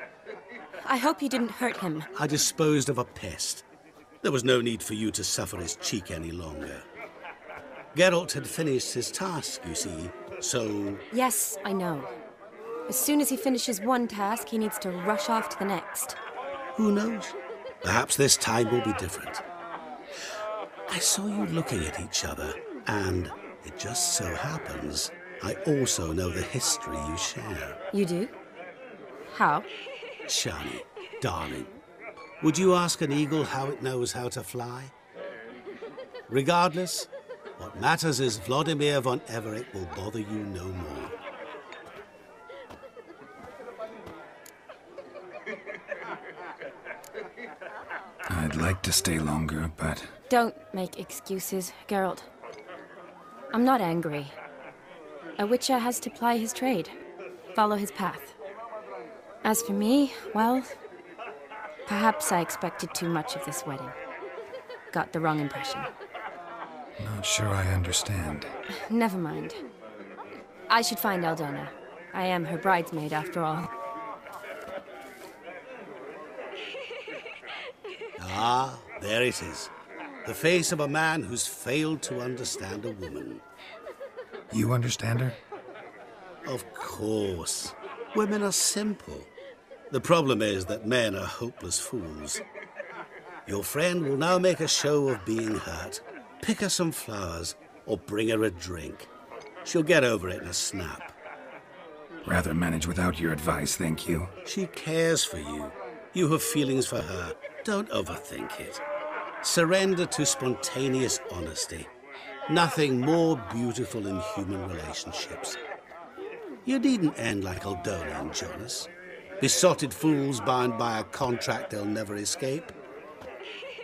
[SPEAKER 3] I hope you didn't hurt him.
[SPEAKER 12] I disposed of a pest. There was no need for you to suffer his cheek any longer. Geralt had finished his task, you see, so...
[SPEAKER 3] Yes, I know. As soon as he finishes one task, he needs to rush off to the next.
[SPEAKER 12] Who knows? Perhaps this time will be different. I saw you looking at each other, and it just so happens I also know the history you share.
[SPEAKER 3] You do? How?
[SPEAKER 12] Shani, darling, would you ask an eagle how it knows how to fly? Regardless, what matters is Vladimir von Everec will bother you no more.
[SPEAKER 2] I'd like to stay longer, but...
[SPEAKER 3] Don't make excuses, Geralt. I'm not angry. A witcher has to ply his trade, follow his path. As for me, well, perhaps I expected too much of this wedding. Got the wrong impression.
[SPEAKER 2] Not sure I understand.
[SPEAKER 3] Never mind. I should find Aldona. I am her bridesmaid, after all.
[SPEAKER 12] Ah, there it is. The face of a man who's failed to understand a woman.
[SPEAKER 2] You understand her?
[SPEAKER 12] Of course. Women are simple. The problem is that men are hopeless fools. Your friend will now make a show of being hurt, pick her some flowers, or bring her a drink. She'll get over it in a snap.
[SPEAKER 2] Rather manage without your advice, thank you.
[SPEAKER 12] She cares for you. You have feelings for her. Don't overthink it. Surrender to spontaneous honesty. Nothing more beautiful in human relationships. You needn't end like Aldona and Jonas. Besotted fools bound by a contract they'll never escape.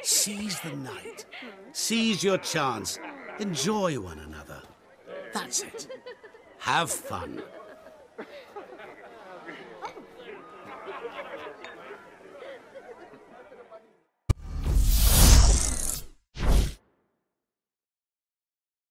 [SPEAKER 12] Seize the night. Seize your chance. Enjoy one another. That's it. Have fun.